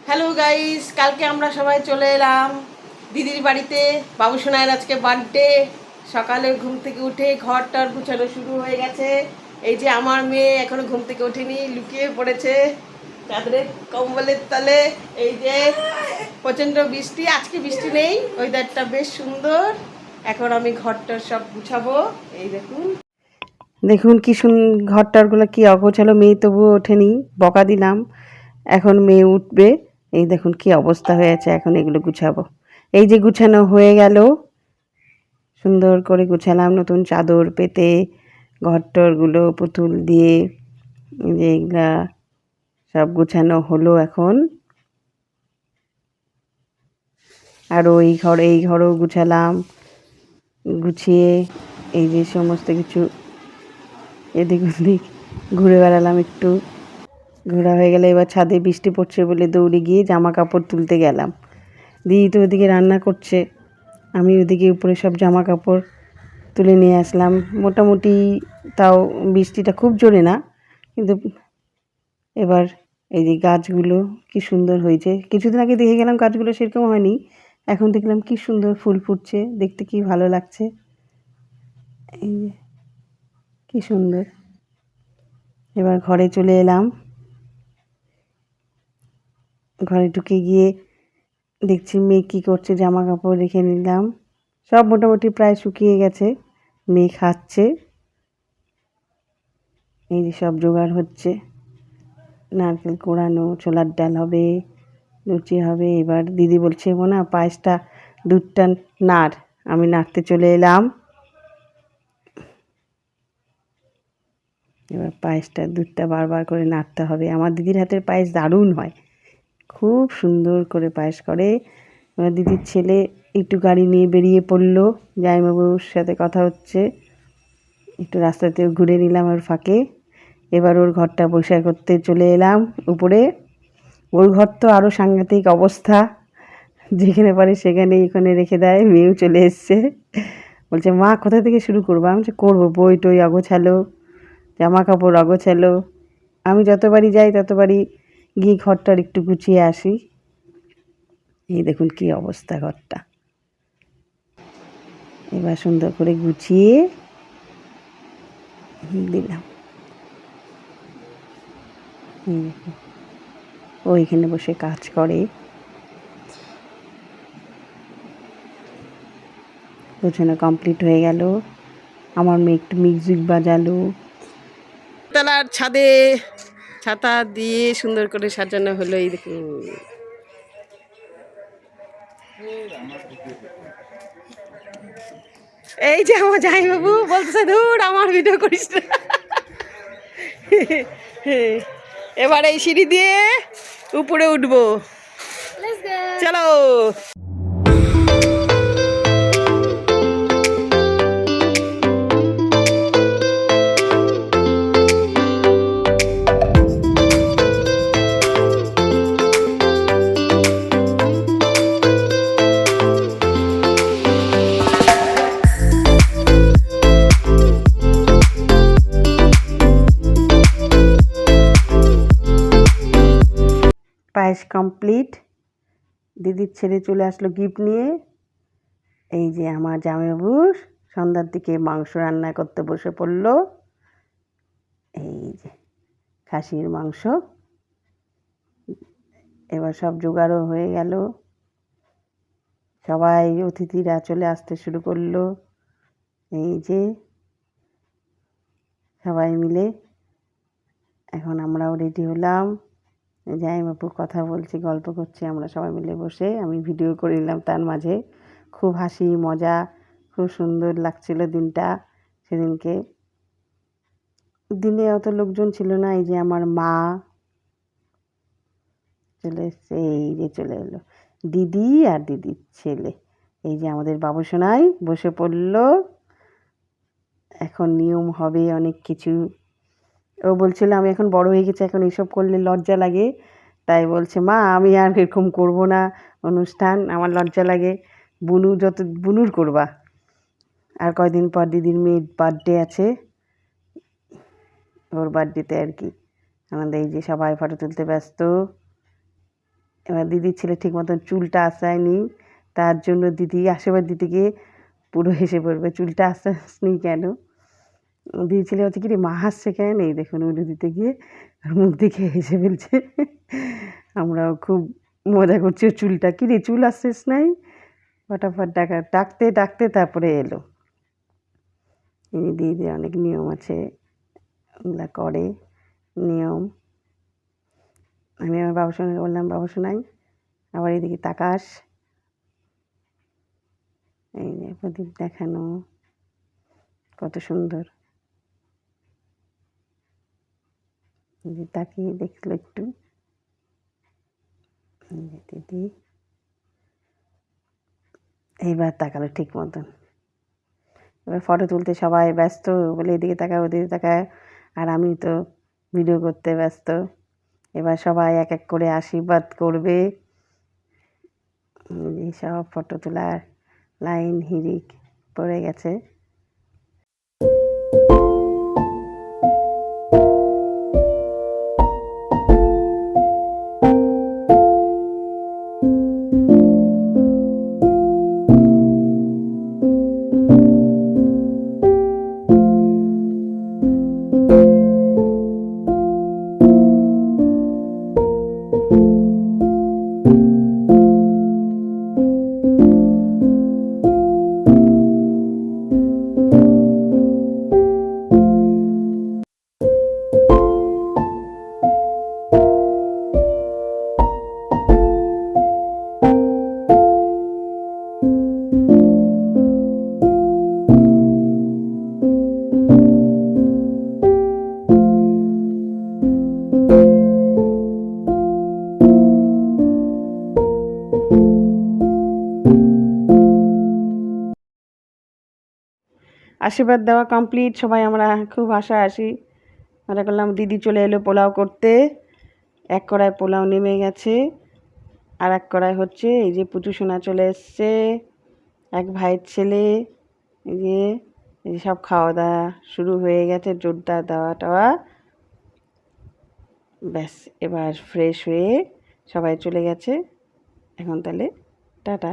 Hello guys, কালকে আমরা সবাই চলে এলাম দিদির বাড়িতে। বাবু সোনাইয়ের আজকে বার্থডে। সকালে ঘুম থেকে উঠে ঘরটার গুছানো শুরু হয়ে গেছে। এই যে আমার মেয়ে এখনো ঘুম থেকে ওঠেনি, লুকিয়ে পড়েছে চাদরের কম্বলের তলে। এই যে প্রচণ্ড বৃষ্টি, আজকে বৃষ্টি নেই, ওয়েদারটা বেশ সুন্দর। এখন আমি ঘরটার সব গুছাবো। এই দেখুন দেখুন কি ঘরটারগুলো কি অগোছালো। মেয়ে তবুও ওঠেনি, বকা দিলাম। এখন মেয়ে উঠবে। এই দেখুন কি অবস্থা হয়েছে, এখন এগুলো গুছাবো। এই যে গুছানো হয়ে গেল, সুন্দর করে গুছালাম নতুন চাদর পেতে, ঘরটরগুলো পুতুল দিয়ে। যে এগুলা সব গুছানো হলো এখন। আর এই ঘরও গুছালাম, গুছিয়ে এই যে সমস্ত কিছু এদিক ওদিক ঘুরে বেড়ালাম একটু। ঘোরা হয়ে গেলে এবার ছাদে বৃষ্টি পড়ছে বলে দৌড়ে গিয়ে জামা কাপড় তুলতে গেলাম। দিদি তো ওদিকে রান্না করছে, আমি ওদিকে উপরে সব জামা কাপড় তুলে নিয়ে আসলাম। মোটামুটি তাও বৃষ্টিটা খুব জোরে না, কিন্তু এবার এই যে গাছগুলো কি সুন্দর হয়েছে। কিছুদিন আগে দেখে গেলাম গাছগুলো সেরকম হয়নি, এখন দেখলাম কি সুন্দর ফুল ফুটছে, দেখতে কি ভালো লাগছে। এই যে কি সুন্দর। এবার ঘরে চলে এলাম। ঘরে ঢুকে গিয়ে দেখছি মেয়ে কী করছে, জামা কাপড় রেখে নিলাম। সব মোটামুটি প্রায় শুকিয়ে গেছে, মেয়ে খাচ্ছে। এই যে সব জোগাড় হচ্ছে, নারকেল কোড়ানো, ছোলার ডাল হবে, লুচি হবে। এবার দিদি বলছে না পায়েসটা দুধটা নাড়। আমি নাড়তে চলে এলাম। এবার পায়েসটা দুধটা বারবার করে নাড়তে হবে। আমার দিদির হাতের পায়েস দারুণ হয়, খুব সুন্দর করে পায়েস করে। এবার দিদির ছেলে একটু গাড়ি নিয়ে বেরিয়ে পড়লো, জামাইবাবুর সাথে কথা হচ্ছে। একটু রাস্তাতেও ঘুরে নিলাম ওর ফাঁকে। এবার ওর ঘরটা পরিষ্কার করতে চলে এলাম উপরে। ওর ঘর তো আরও সাংঘাতিক অবস্থা, যেখানে পারে সেখানেই এখানে রেখে দেয়। মেয়েও চলে এসছে, বলছে মা কোথা থেকে শুরু করবো। আমি বলছি করবো, বই টই অগোছালো, জামা কাপড় অগোছালো। আমি যতবারই যাই ততবারই গিয়ে ঘরটার একটু গুছিয়ে আসি। এই দেখুন কি অবস্থা ঘরটা। এবার সুন্দর করে গুছিয়ে দিলাম। ও এখানে বসে কাজ করে। গোছানো কমপ্লিট হয়ে গেল। আমার মেয়ে একটু মিউজিক বাজালো। তলার ছাদে ছাতা দিয়ে সুন্দর করে সাজানো হলো। এই দেখুন, এই যে আমার জামাইবাবু বলতেছে ধুর আমার ভিডিও করিস না। এবার এই সিঁড়ি দিয়ে উপরে উঠবো, চলো। পায়েস কমপ্লিট। দিদির ছেলে চলে আসলো গিফট নিয়ে। এই যে আমার জামাইবাবু সন্ধ্যার দিকে মাংস রান্না করতে বসে পড়লো। এই যে খাসির মাংস। এবার সব জোগাড়ও হয়ে গেল, সবাই অতিথিরা চলে আসতে শুরু করলো। এই যে সবাই মিলে এখন আমরাও রেডি হলাম। জামাইবাবু কথা বলছে, গল্প করছে, আমরা সবাই মিলে বসে আমি ভিডিও করে নিলাম তার মাঝে। খুব হাসি মজা, খুব সুন্দর লাগছিল দিনটা। সেদিনকে দিনে অত লোকজন ছিল না। এই যে আমার মা চলে এসছে, এই যে চলে এলো দিদি আর দিদির ছেলে। এই যে আমাদের বাবু সোনাই বসে পড়লো। এখন নিয়ম হবে অনেক কিছু। ও বলছিল আমি এখন বড় হয়ে গেছি, এখন এইসব করলে লজ্জা লাগে। তাই বলছে মা আমি আর এরকম করবো না অনুষ্ঠান, আমার লজ্জা লাগে। বুনুর করবা। আর কয়দিন পর দিদির মেয়ের বার্থডে আছে, ওর বার্থডেতে আর কি আমাদের। এই যে সবাই ফটো তুলতে ব্যস্ত। এবার দিদির ছেলে ঠিক মতন চুলটা আসায়নি, তার জন্য দিদি আশীর্বাদ দিতে গিয়ে পুরো হেসে পড়বে, চুলটা আসেনি কেন। দিদির ছেলে হচ্ছে কি রে মা হাসছে কেন, এই দেখুন উলু দিতে গিয়ে মুখ দিকে হেসে ফেলছে। আমরাও খুব মজা করছি, ও চুলটা কি রে চুল আসছিস নাই, ফটাফট ডাকতে ডাকতে তারপরে এলো। দিদির অনেক নিয়ম আছে, ওগুলা করে নিয়ম। আমি আমার বাবুর সঙ্গে বললাম, বাবু শোনাই আবার এদিকে তাকাস, এই যে প্রদীপ দেখানো কত সুন্দর। তাকিয়ে দেখলো একটু দিদি, এইবার তাকালো ঠিক মতন। এবার ফটো তুলতে সবাই ব্যস্ত, বলে এদিকে তাকায় ওদিকে তাকায়, আর আমি তো ভিডিও করতে ব্যস্ত। এবার সবাই এক এক করে আশীর্বাদ করবে, সব ফটো তোলার লাইন হিড়িক পড়ে গেছে। আশীর্বাদ দেওয়া কমপ্লিট, সবাই আমরা খুব হাসাহাসি মজা করলাম। দিদি চলে এলো পোলাও করতে, এক কড়াই পোলাও নেমে গেছে, আর এক কড়াই হচ্ছে। এই যে পুচু সোনা চলে এসছে, এক ভাইয়ের ছেলে, এই যে সব খাওয়া দাওয়া শুরু হয়ে গেছে, জোরদার দাওয়া টাওয়া। ব্যাস এবার ফ্রেশ হয়ে সবাই চলে গেছে, এখন তাহলে টাটা।